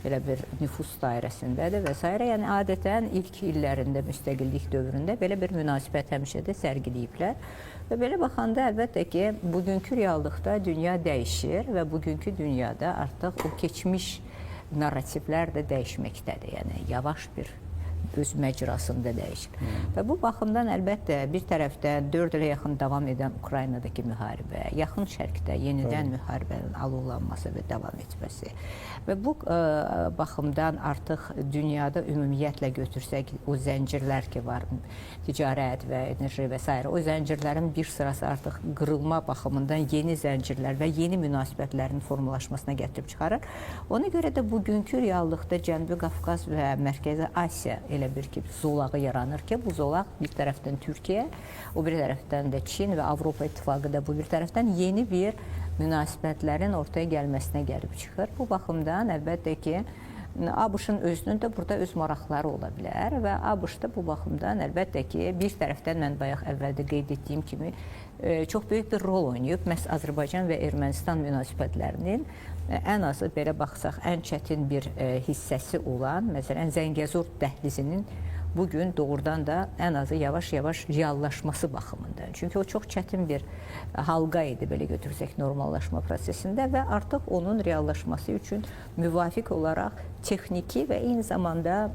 elə bir nüfus dairəsindədir və s. Yəni adətən ilk illərində müstəqillik dövründə belə bir münasibət həmişə də sərgiləyiblər. Və belə baxanda əlbəttə ki, bugünkü reallıqda dünya dəyişir və bugünkü dünyada artıq o keçmiş narrativlər də dəyişməkdədir. Yəni yavaş bir öz məcrasında dəyişir. Və bu baxımdan əlbəttə bir tərəfdən 4 ilə yaxın davam edən Ukraynadakı müharibə, yaxın şərqdə yenidən müharibənin alovlanması və davam etməsi və bu baxımdan artıq dünyada ümumiyyətlə götürsək o zəncirlər ki var, ticarət və enerji və s. o zəncirlərin bir sırası artıq qırılma baxımından yeni zəncirlər və yeni münasibətlərin formalaşmasına gətirib çıxarır. Ona görə də bugünkü reallıqda Cənubi Qafqaz və Mərkəzi Asiya elə bir ki, zolağı yaranır ki, bu zolaq bir tərəfdən Türkiyə, o bir tərəfdən də Çin və Avropa İttifaqı da bu bir tərəfdən yeni bir münasibətlərin ortaya gəlməsinə gəlib çıxır. Bu baxımdan əlbəttə ki, ABŞ-ın özünün də burada öz maraqları ola bilər və ABŞ da bu baxımdan əlbəttə ki, bir tərəfdən mən bayaq əvvəldə qeyd etdiyim kimi çox böyük bir rol oynayıb. Məhz Azərbaycan və Ermənistan münasibətlərinin ən azı belə baxsaq, ən çətin bir hissəsi olan, məsələn, Zəngəzur dəhlizinin bugün doğrudan da ən azı yavaş-yavaş reallaşması baxımından. Çünki o çox çətin bir halqa idi, belə götürsək, normallaşma prosesində və artıq onun reallaşması üçün müvafiq olaraq texniki və eyni zamanda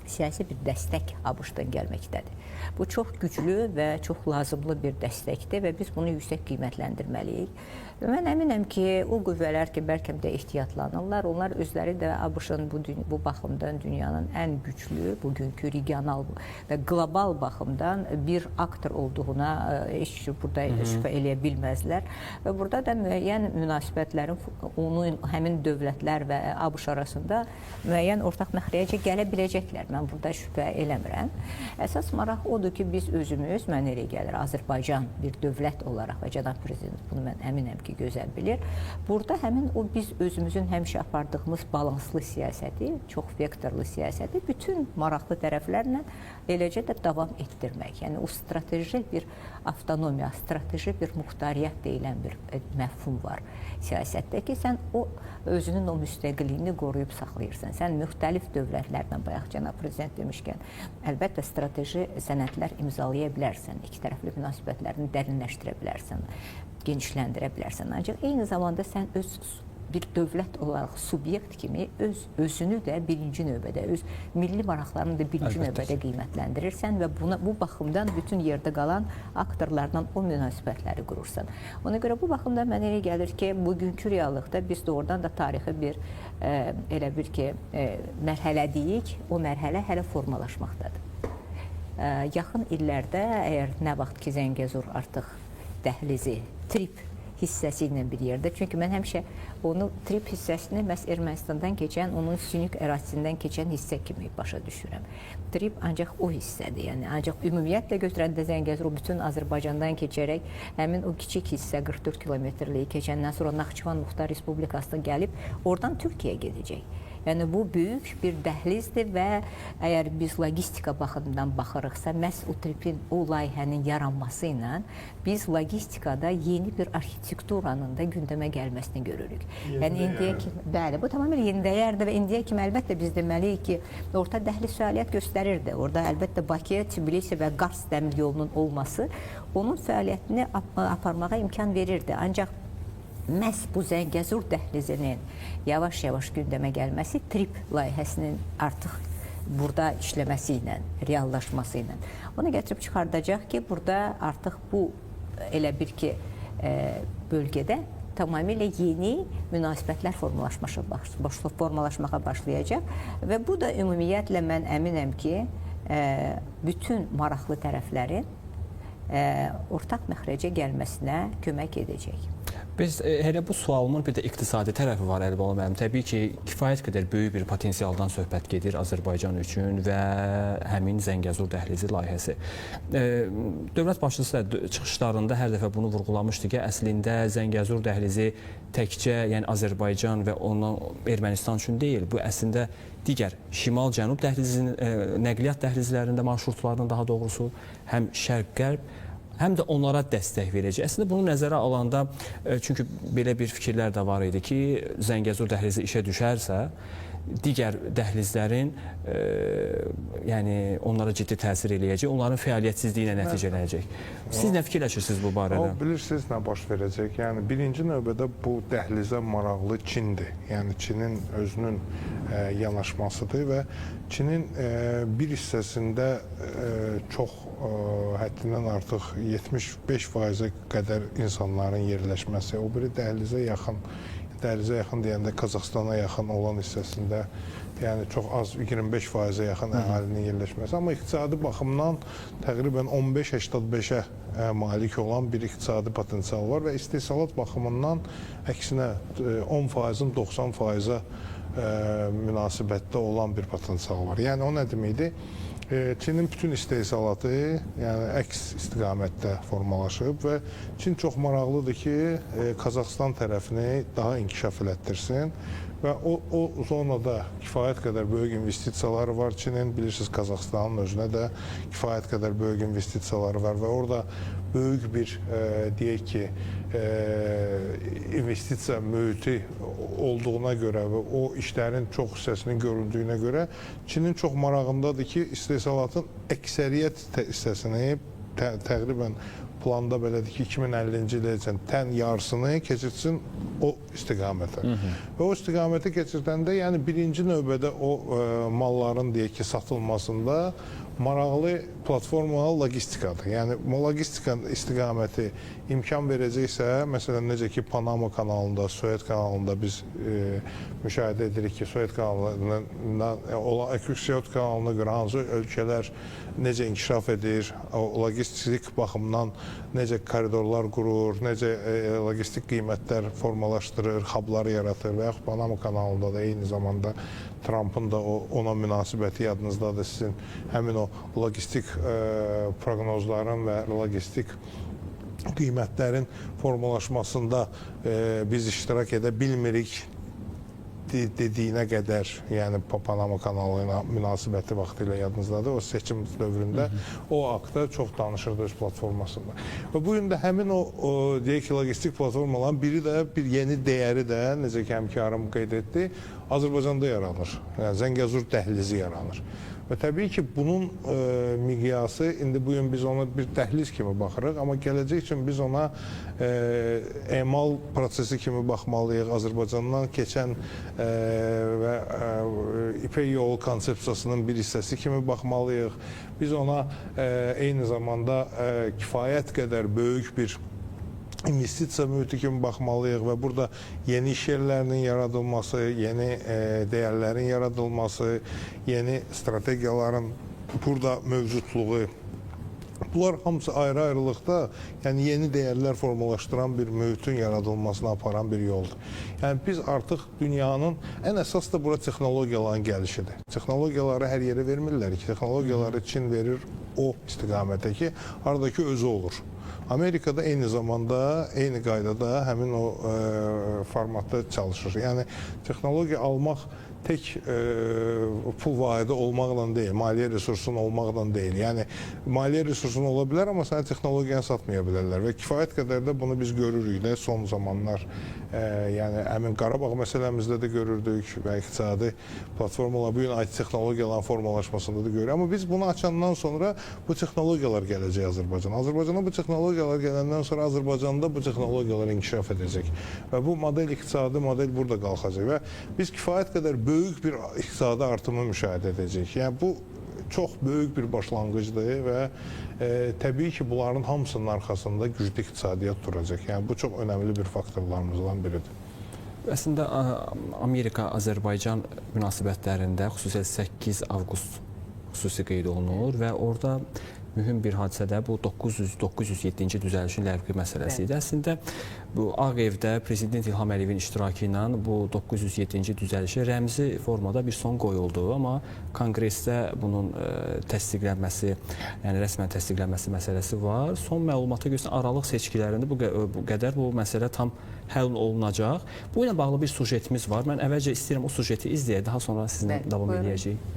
siyasi bir dəstək ABŞ-dan gəlməkdədir. Bu çox güclü və çox lazımlı bir dəstəkdir və biz bunu yüksək qiymətləndirməliyik. Mən əminəm ki, o qüvvələr ki, bəlkə də ehtiyatlanırlar, onlar özləri də ABŞ-ın bu baxımdan dünyanın ən güclü, bugünkü regional və qlobal baxımdan bir aktor olduğuna heç burada şübhə eləyə bilməzlər. Və burada da müəyyən münasibətlərin onun həmin dövlətlər və ABŞ arasında müəyyən ortaq məxrəcə gələ biləcəklər. Mən burada şübhə eləmirəm. Əsas maraq odur ki, biz özümüz, mən elə gəlir, Azərbaycan bir dövlət olaraq və cənab prezident bunu mən əminəm ki, gözəl bilir. Burada həmin o biz özümüzün həmişə apardığımız balanslı siyasəti, çox vektorlu siyasəti bütün maraqlı tərəflərlə eləcə də davam etdirmək. Yəni o strateji bir avtonomiya, strateji bir muxtariyyət deyilən bir məfhum var siyasətdə ki, sən o özünün o müstəqilliyini qoruyub saxlayırsan. Sən müxtəlif dövlətlərlə, bayaq cənab prezident demişkən, əlbəttə strateji sənədlər imzalaya bilərsən, iki tərəfli münasibətlərini dərinləşdirə bilərsən, genişləndirə bilərsən. Ancaq eyni zamanda sən öz bir dövlət olaraq subyekt kimi özünü də birinci növbədə, öz milli maraqlarını da birinci növbədə qiymətləndirirsən və bu baxımdan bütün yerdə qalan aktorlarla o münasibətləri qurursan. Ona görə bu baxımdan mənə elə gəlir ki, bugünkü reallıqda biz doğrudan da tarixi bir elə bir ki, mərhələdəyik, o mərhələ hələ formalaşmaqdadır. Yaxın illərdə, əgər nə vaxt ki, Zəngəzur artıq dəhlizi, trip hissəsi ilə bir yerdə. Çünki mən həmişə onu trip hissəsini məhz Ermənistandan keçən, onun Sünik ərazisindən keçən hissə kimi başa düşürəm. Trip ancaq o hissədir. Yəni ancaq ümumiyyətlə götürəndə Zəngəzur bütün Azərbaycandan keçərək həmin o kiçik hissə 44 kilometrliyi keçəndən sonra Naxçıvan Muxtar Respublikasına gəlib oradan Türkiyəyə gedəcək. Yəni bu böyük bir dəhlizdir və əgər biz logistika baxımından baxırıqsa, məhz o tripin, o layihənin yaranması ilə biz logistikada yeni bir arxitekturanın da gündəmə gəlməsini görürük. Yəni indiyə kimi, bəli, bu tamamilə yeni dəyərdir və indiyə kimi əlbəttə biz deməliyik ki, orta dəhliz fəaliyyət göstərirdi. Orada əlbəttə Bakı, Tbilisi və Qars dəmir yolunun olması onun fəaliyyətini aparmağa imkan verirdi. Ancaq məhz bu Zəngəzur dəhlizinin yavaş-yavaş gündəmə gəlməsi TRIP layihəsinin artıq burada işləməsi ilə, reallaşması ilə onu gətirib çıxardacaq ki, burada artıq bu elə bir ki, bölgədə tamamilə yeni münasibətlər formalaşmağa başlayacaq və bu da ümumiyyətlə mən əminəm ki, bütün maraqlı tərəflərin ortaq məxrəcə gəlməsinə kömək edəcək. Biz hələ bu sualımın bir də iqtisadi tərəfi var Əlibala müəllim. Təbii ki, kifayət qədər böyük bir potensialdan söhbət gedir Azərbaycan üçün və həmin Zəngəzur dəhlizi layihəsi. Dövlət başçısı da çıxışlarında hər dəfə bunu vurğulamışdı ki, əslində Zəngəzur dəhlizi təkcə yəni Azərbaycan və ondan Ermənistan üçün deyil. Bu əslində digər şimal-cənub dəhlizinin nəqliyyat dəhlizlərində marşrutlarının daha doğrusu həm şərq-qərb həm də onlara dəstək verəcək. Əslində bunu nəzərə alanda, çünki belə bir fikirlər də var idi ki, Zəngəzur dəhlizi işə düşərsə, digər dəhlizlərin yəni onlara ciddi təsir eləyəcək, onların fəaliyyətsizliyinə nəticələyəcək. Siz nə fikirləşirsiniz bu barədə? Bilirsiniz nə baş verəcək? Yəni birinci növbədə bu dəhlizə maraqlı Çindir. Yəni Çinin özünün yanaşmasıdır və Çinin bir hissəsində çox həddindən artıq 75%-ə qədər insanların yerləşməsi, o biri dəhlizə yaxın deyəndə Qazaxstana yaxın olan hissəsində yəni çox az 25%-ə yaxın əhalinin yerləşməsi, amma iqtisadi baxımdan təqribən 15-85-ə malik olan bir iqtisadi potensial var və istehsalat baxımından əksinə 10%-ın 90%-ə münasibətdə olan bir potensial var. Yəni o nə deməkdir? Çinin bütün istehsalatı yəni əks istiqamətdə formalaşıb və Çin çox maraqlıdır ki, Qazaxstan tərəfini daha inkişaf elətdirsin və o zonada kifayət qədər böyük investisiyaları var Çinin. Bilirsiniz, Qazaxstanın özünə də kifayət qədər böyük investisiyaları var və orada böyük bir deyək ki, investisiya mühiti olduğuna görə və o işlərin çox hissəsinin görüldüyünə görə Çinin çox marağındadır ki, istehsalatın əksəriyyət hissəsini təqribən planda belədir ki, 2050-ci iləcən tən yarısını keçirsin o istiqamətə. Və o istiqamətə keçirdəndə, yəni birinci növbədə o malların deyək ki, satılmasında maraqlı platforma logistikadır. Yəni logistika istiqaməti imkan verəcəksə, məsələn necə ki Panama kanalında, Suez kanalında biz müşahidə edirik ki, Suez kanalına görə hansı ölkələr necə inkişaf edir, logistik baxımdan necə koridorlar qurur, necə logistik qiymətlər formalaşdırır, hubları yaratır və yaxud Panama kanalında da eyni zamanda Trump'ın da ona münasibəti yadınızdadır sizin, həmin o logistik proqnozların və logistik qiymətlərin formalaşmasında biz iştirak edə bilmirik dediyinə qədər, yəni Panama kanalı ilə münasibəti vaxtı ilə yadınızdadır, o seçim dövründə o haqda çox danışırdı öz platformasında. Və bu gün də həmin o deyək ki, logistik platformaların biri də, bir yeni dəyəri də, necə ki həmkarım qeyd etdi, Azərbaycanda yaranır. Yəni Zəngəzur dəhlizi yaranır. Və təbii ki, bunun miqyası, indi bugün biz ona bir dəhliz kimi baxırıq, amma gələcək üçün biz ona emal prosesi kimi baxmalıyıq, Azərbaycandan keçən və İpək yolu konsepsiyasının bir hissəsi kimi baxmalıyıq. Biz ona eyni zamanda kifayət qədər böyük bir investisiya mühiti kimi baxmalıyıq və burada yeni iş yerlərinin yaradılması, yeni dəyərlərin yaradılması, yeni strategiyaların burada mövcudluğu, bunlar hamısı ayrı-ayrılıqda, yəni yeni dəyərlər formalaşdıran bir mühitin yaradılmasına aparan bir yoldur. Yəni biz artıq dünyanın ən əsas da bura texnologiyaların gəlişidir. Texnologiyaları hər yerə vermirlər ki, texnologiyaları Çin verir o istiqamətə ki, haradakı özü olur. Amerikada eyni zamanda, eyni qaydada həmin o formatda çalışır. Yəni texnologiya almaq tək pul vahidi olmaqla deyil, maliyyə resursunun olmaqla deyil. Yəni maliyyə resursun ola bilər, amma sənə texnologiyanı satmaya bilərlər və kifayət qədər də bunu biz görürük də son zamanlar. Yəni həmin Qarabağ məsələmizdə də görürdük və iqtisadi platformalar bu gün IT texnologiyaların formalaşmasında da görürük. Amma biz bunu açandan sonra bu texnologiyalar gələcək Azərbaycana. Azərbaycana bu texnologiyalar gələndən sonra Azərbaycanda bu texnologiyalar inkişaf edəcək və bu model, iqtisadi model burada qalxacaq və biz kifayət qədər böyük bir iqtisadi artımı müşahidə edəcəyik. Yəni bu çox böyük bir başlanğıcdır və təbii ki, bunların hamısının arxasında güclü iqtisadiyyat duracaq. Yəni bu çox önəmli bir faktorlarımızdan biridir. Əslində Amerika-Azərbaycan münasibətlərində xüsusilə 8 avqust xüsusi qeyd olunur və orada mühüm bir hadisədə bu 907-ci düzəlişin ləğvi məsələsi idi. Əslində bu Ağ Evdə Prezident İlham Əliyevin iştirakı ilə bu 907-ci düzəlişə rəmzi formada bir son qoyuldu, amma Konqresdə bunun təsdiqlənməsi, yəni rəsmən təsdiqlənməsi məsələsi var. Son məlumata görə aralıq seçkilərində bu qədər bu məsələ tam həll olunacaq. Bu ilə bağlı bir sujetimiz var. Mən əvvəlcə istəyirəm o sujeti izləyək, daha sonra sizinlə davam edəcəyik.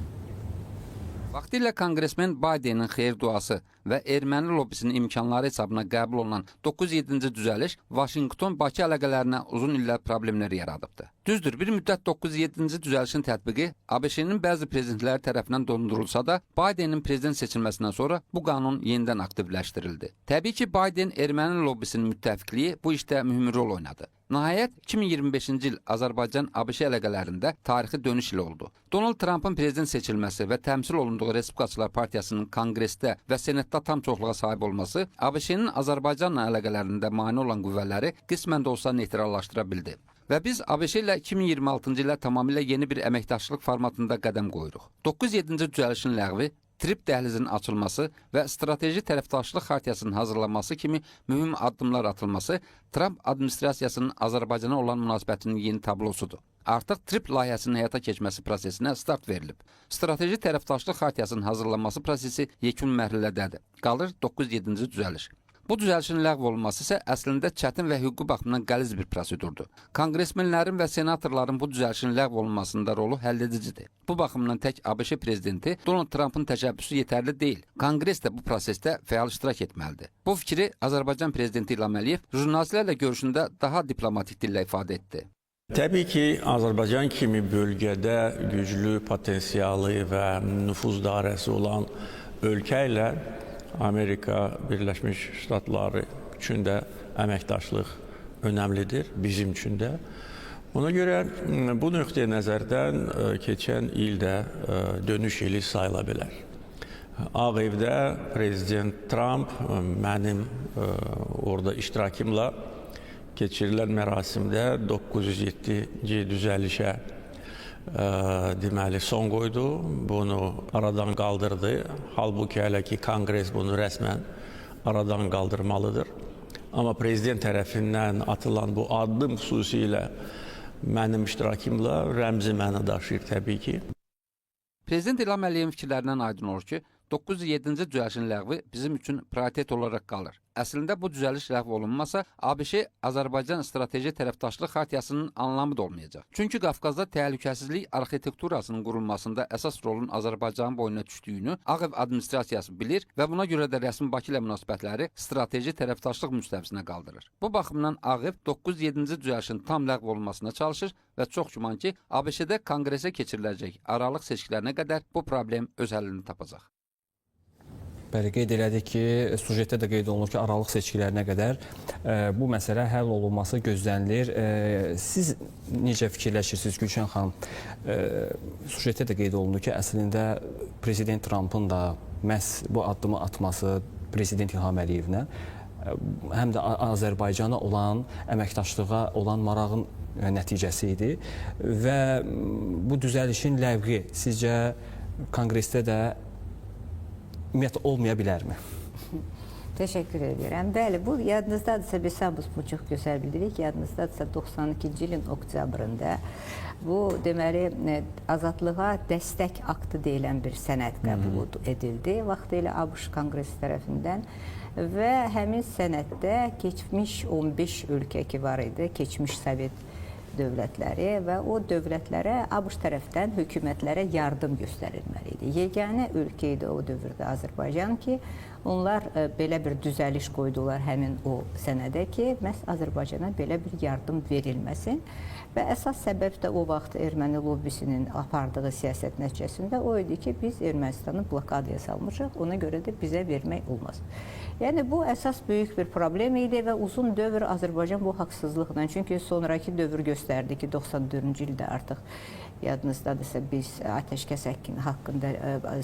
Vaxtilə konqresmen Baydenin xeyir duası və erməni lobbisinin imkanları hesabına qəbul olunan 907-ci düzəliş Vaşinqton-Bakı əlaqələrinə uzun illər problemlər yaradıbdı. Düzdür, bir müddət 907-ci düzəlişin tətbiqi ABŞ-nin bəzi prezidentləri tərəfindən dondurulsa da, Baydenin prezident seçilməsindən sonra bu qanun yenidən aktivləşdirildi. Təbii ki, Bayden erməni lobbisinin müttəfiqliyi bu işdə mühüm rol oynadı. Nəhayət, 2025-ci il Azərbaycan-ABŞ əlaqələrində tarixi dönüş ili oldu. Donald Trumpın prezident seçilməsi və təmsil olunduğu Respublikaçılar Partiyasının Konqresdə və Senatda tam çoxluğa sahib olması ABŞ-nin Azərbaycanla əlaqələrində mane olan qüvvələri qismən də olsa neytrallaşdıra bildi. Və biz ABŞ ilə 2026-cı ilə tamamilə yeni bir əməkdaşlıq formatında qədəm qoyuruq. 907-ci düzəlişin ləğvi, Trip dəhlizinin açılması və strateji tərəfdaşlıq xartiyasının hazırlanması kimi mühüm addımlar atılması Trump administrasiyasının Azərbaycana olan münasibətinin yeni tablosudur. Artıq Trip layihəsinin həyata keçməsi prosesinə start verilib. Strateji tərəfdaşlıq xartiyasının hazırlanması prosesi yekun mərhələdədir. Qalır 907-ci düzəliş. Bu düzəlişin ləğv olunması isə əslində çətin və hüquqi baxımdan qəliz bir prosedurdur. Konqresmenlərin və senatorların bu düzəlişin ləğv olunmasında rolu həlledicidir. Bu baxımdan tək ABŞ prezidenti Donald Trumpın təşəbbüsü yetərli deyil. Konqres də bu prosesdə fəal iştirak etməlidir. Bu fikri Azərbaycan prezidenti İlham Əliyev jurnalistlərlə görüşündə daha diplomatik dillə ifadə etdi. Təbii ki, Azərbaycan kimi bölgədə güclü potensialı və nüfuz dairəsi olan ölkə ilə Amerika Birləşmiş Ştatları üçün də əməkdaşlıq önəmlidir, bizim üçün də. Ona görə bu nöqteyə nəzərdən keçən ildə dönüş ili sayıla bilər. Ağ Evdə Prezident Trump mənim orada iştirakımla keçirilən mərasimdə 907-ci düzəlişə deməli son qoydu, bunu aradan qaldırdı. Halbuki hələ ki Konqres bunu rəsmən aradan qaldırmalıdır. Amma prezident tərəfindən atılan bu addım xüsusilə mənim iştirakımla rəmzi məna daşıyır təbii ki. Prezident İlham Əliyevin fikirlərindən aydın olur ki, 907-ci düzəlişin ləğvi bizim üçün prioritet olaraq qalır. Əslində bu düzəliş ləğv olunmasa, ABŞ Azərbaycan strateji tərəfdaşlıq xartiyasının anlamı da olmayacaq. Çünki Qafqazda təhlükəsizlik arxitekturasının qurulmasında əsas rolun Azərbaycanın boynuna düşdüyünü Ağ Ev administrasiyası bilir və buna görə də rəsmi Bakı ilə münasibətləri strateji tərəfdaşlıq müstəvisinə qaldırır. Bu baxımdan Ağ Ev 907-ci düzəlişin tam ləğv olunmasına çalışır və çox güman ki, ABŞ-də konqresə keçiriləcək aralıq seçkilərinə qədər bu problem öz həllini tapacaq. Bəli, qeyd elədik ki, sujetdə də qeyd olunur ki, aralıq seçkilərinə qədər bu məsələ həll olunması gözlənilir. Siz necə fikirləşirsiniz Gülşən xanım? Sujetdə də qeyd olunur ki, əslində Prezident Trumpın da məhz bu addımı atması Prezident İlham Əliyevlə həm də Azərbaycana olan əməkdaşlığa olan marağın nəticəsi idi və bu düzəlişin ləğvi sizcə Konqresdə də ümumiyyətlə olmaya bilərmi? Təşəkkür edirəm. Bəli, bu yadınızdadırsa, biz bu çox gözəl bildirik. Yadınızdadırsa 92-ci ilin oktyabrında bu deməli azadlığa dəstək aktı deyilən bir sənəd qəbul edildi. Vaxtilə ABŞ Konqresi tərəfindən və həmin sənəddə keçmiş 15 ölkə ki var idi, keçmiş Sovet dövlətləri və o dövlətlərə ABŞ tərəfdən hökumətlərə yardım göstərilməli idi. Yeganə ölkə idi o dövrdə Azərbaycan ki, onlar belə bir düzəliş qoydular həmin o sənədə ki, məhz Azərbaycana belə bir yardım verilməsin. Və əsas səbəb də o vaxt erməni lobbisinin apardığı siyasət nəticəsində o idi ki, biz Ermənistanı blokadaya salmışıq, ona görə də bizə vermək olmaz. Yəni bu əsas böyük bir problem idi və uzun dövr Azərbaycan bu haqsızlıqla, çünki sonraki dövr göstərdi ki, 94-cü ildə artıq yadınızdadırsa biz atəşkəs haqqında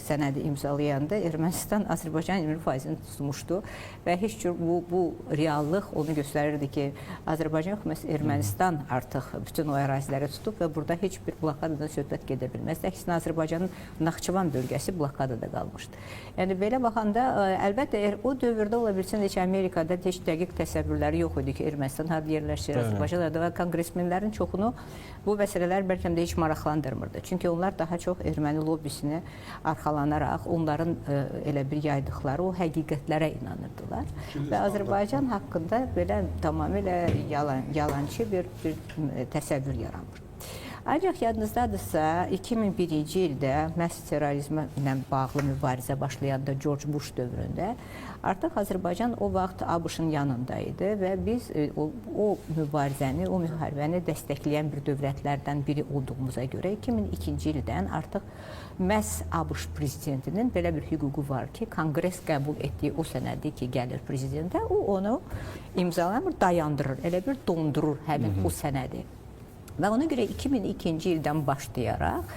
sənədi imzalayanda Ermənistan Azərbaycan 20%-ni tutmuşdu və heç cür bu reallıq onu göstərirdi ki, Azərbaycan hökuməti Ermənistan artıq bütün o əraziləri tutub və burada heç bir blokadadan söhbət gedə bilməz. Əksinə Azərbaycanın Naxçıvan bölgəsi blokadada qalmışdı. Yəni belə baxanda əlbəttə o dövrdə ola bilsin heç Amerikada heç dəqiq təsəvvürləri yox idi ki, Ermənistan harda yerləşir, Azərbaycanda və konqresmenlərin çoxunu bu məsələlər bəlkə də heç maraqlandırmırdı. Çünki onlar daha çox erməni lobbisinə arxalanaraq onların elə bir yaydıqları o həqiqətlərə inanırdılar. Və Azərbaycan haqqında belə tamamilə yalançı bir təsəvvür yaranır. Ancaq yadınızdadırsa 2001-ci ildə məhz terrorizmlə bağlı mübarizə başlayanda George Bush dövründə artıq Azərbaycan o vaxt ABŞ-ın yanında idi və biz o mübarizəni, o müharibəni dəstəkləyən bir dövlətlərdən biri olduğumuza görə 2002-ci ildən artıq məhz ABŞ prezidentinin belə bir hüququ var ki, Konqres qəbul etdiyi o sənədi ki, gəlir prezidentə, o onu imzalamır, dayandırır, elə bir dondurur həmin o sənədi. Və ona görə 2002-ci ildən başlayaraq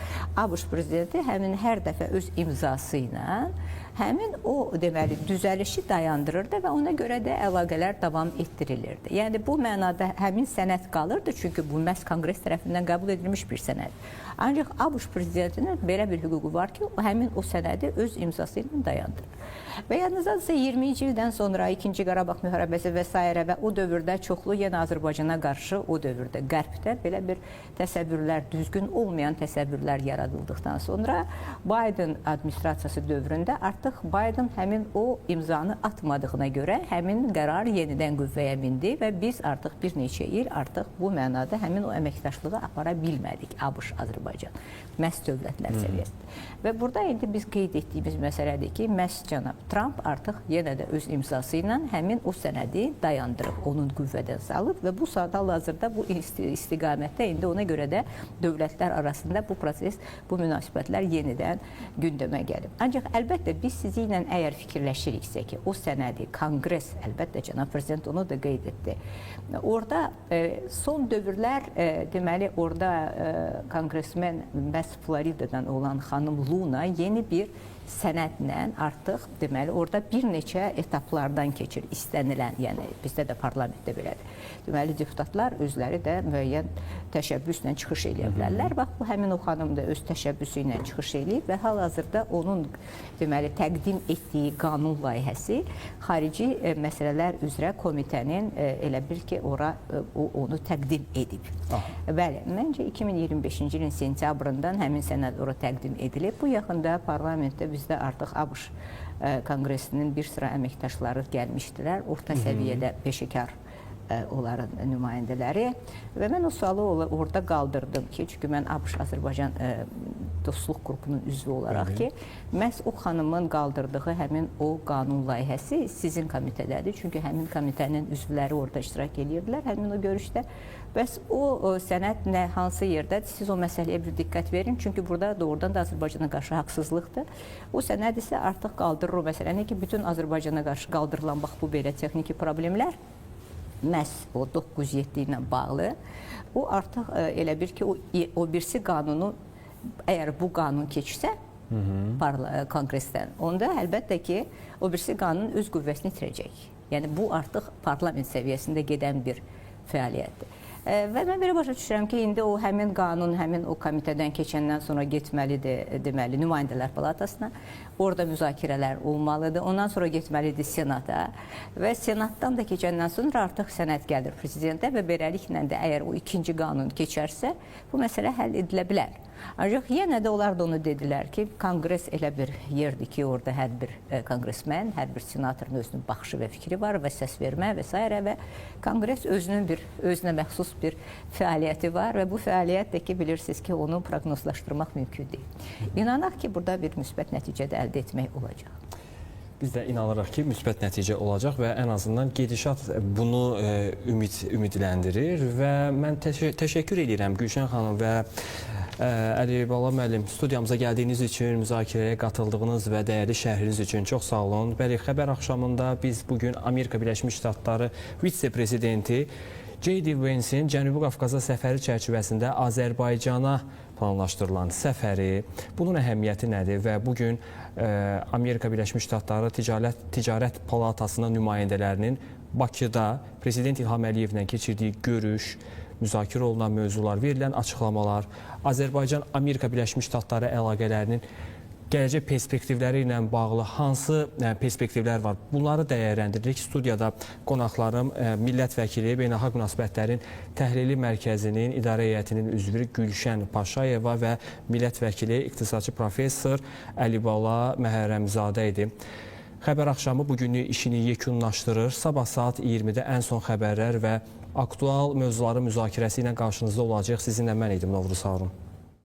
ABŞ prezidenti həmin hər dəfə öz imzası ilə həmin o deməli düzəlişi dayandırırdı və ona görə də əlaqələr davam etdirilirdi. Yəni bu mənada həmin sənəd qalırdı, çünki bu məhz Konqres tərəfindən qəbul edilmiş bir sənəd. Ancaq ABŞ prezidentinin belə bir hüququ var ki, həmin o sənədi öz imzası ilə dayandırır. Və yalnızca 20-ci ildən sonra 2-ci Qarabağ müharibəsi və s. və o dövrdə çoxlu yenə Azərbaycana qarşı o dövrdə Qərbdə belə bir təsəvvürlər, düzgün olmayan təsəvvürlər yaradıldıqdan sonra Biden administrasiyası dövründə artıq Biden həmin o imzanı atmadığına görə həmin qərar yenidən qüvvəyə mindi və biz artıq bir neçə il artıq bu mənada həmin o əməkdaşlığı apara bilmədik ABŞ-Azərbaycan məhz dövlətlər səviyyəsində. Və burada indi biz qeyd etdiyimiz məsələdir ki, məhz cənab Trump artıq yenə də öz imzası ilə həmin o sənədi dayandırıb, onun qüvvədən salıb və bu saat hal-hazırda bu istiqamətdə indi ona görə də dövlətlər arasında bu proses, bu münasibətlər yenidən gündəmə gəlib. Ancaq əlbəttə biz sizi ilə əgər fikirləşiriksə ki, o sənədi Konqres, əlbəttə cənab prezident onu da qeyd etdi. Orada son dövrlər deməli orada konqresmen məhz Floridadan olan xanım Luna yeni bir sənədlə artıq deməli orada bir neçə etaplardan keçir istənilən, yəni bizdə də parlamentdə belədir. Deməli deputatlar özləri də müəyyən təşəbbüslə çıxış edə bilərlər. Bax bu həmin o xanım da öz təşəbbüsü ilə çıxış eləyib və hal-hazırda onun deməli təqdim etdiyi qanun layihəsi xarici məsələlər üzrə komitənin elə bil ki ora onu təqdim edib. Bəli, məncə 2025-ci ilin sentyabrından həmin sənəd ora təqdim edilib. Bu yaxında parlamentdə bizdə artıq ABŞ Konqresinin bir sıra əməkdaşları gəlmişdilər, orta səviyyədə peşəkar onların nümayəndələri və mən o sualı orada qaldırdım ki, çünki mən ABŞ-Azərbaycan dostluq qrupunun üzvü olaraq ki, məhz o xanımın qaldırdığı həmin o qanun layihəsi sizin komitədədir, çünki həmin komitənin üzvləri orada iştirak edirdilər, həmin o görüşdə. Bəs o sənəd nə, hansı yerdə? Siz o məsələyə bir diqqət verin, çünki burada doğrudan da Azərbaycana qarşı haqsızlıqdır. O sənəd isə artıq qaldırır o məsələni ki, bütün Azərbaycana qarşı qaldırılan bax bu belə texniki problemlər məhz o 9-7 ilə bağlı, o artıq elə bir ki, o birisi qanunu, əgər bu qanun keçirsə Konqresdən, onda əlbəttə ki, o birisi qanun öz qüvvəsini itirəcək. Yəni, bu artıq parlament səviyyəsində gedən bir fəaliyyətdir. Və mən belə başa düşürəm ki, indi o həmin qanun, həmin o komitədən keçəndən sonra getməlidir, deməli, nümayəndələr palatasına. Orada müzakirələr olmalıdır. Ondan sonra getməlidir Senata və Senatdan da keçəndən sonra artıq sənəd gəlir prezidentə və beləliklə də əgər o ikinci qanun keçərsə, bu məsələ həll edilə bilər. Ancaq yenə də onlar da onu dedilər ki, konqres elə bir yerdir ki, orada hər bir konqresmen, hər bir senatorun özünün baxışı və fikri var və səs vermə və s. və konqres özünə məxsus bir fəaliyyəti var və bu fəaliyyət də ki, bilirsiniz ki, onu proqnozlaşdırmaq mümkün deyil. İnanaq ki, burada bir müsbət nəticə də əldə etmək olacaq. Biz də inanırıq ki, müsbət nəticə olacaq və ən azından gedişat bunu ümidləndirir və mən təşəkkür edirəm Gülşən xanım və Əli Bala müəllim, studiyamıza gəldiyiniz üçün, müzakirəyə qatıldığınız və dəyərli şərhiniz üçün çox sağ olun. Bəli, xəbər axşamında biz bugün Amerika Birləşmiş Ştatları vitse-prezidenti J.D. Vance'in Cənubi Qafqaza səfəri çərçivəsində Azərbaycana planlaşdırılan səfəri, bunun əhəmiyyəti nədir və bugün Amerika Birləşmiş Ştatları Ticarət Palatasının nümayəndələrinin Bakıda Prezident İlham Əliyevlə keçirdiyi görüş, müzakirə olunan mövzular, verilən açıqlamalar, Azərbaycan-Amerika Birləşmiş Ştatları əlaqələrinin gələcək perspektivləri ilə bağlı hansı perspektivlər var? Bunları dəyərləndiririk. Studiyada qonaqlarım millət vəkili, beynəlxalq münasibətlərin təhlili mərkəzinin idarə heyətinin üzvü Gülşən Paşayeva və millət vəkili, iqtisadçı professor Əli Bala Məhərrəmzadə idi. Xəbər axşamı bugünlük işini yekunlaşdırır. Sabah saat 20-də ən son xəbərlər və aktual mövzuların müzakirəsi ilə qarşınızda olacaq. Sizinlə mən idim Novruz Harun.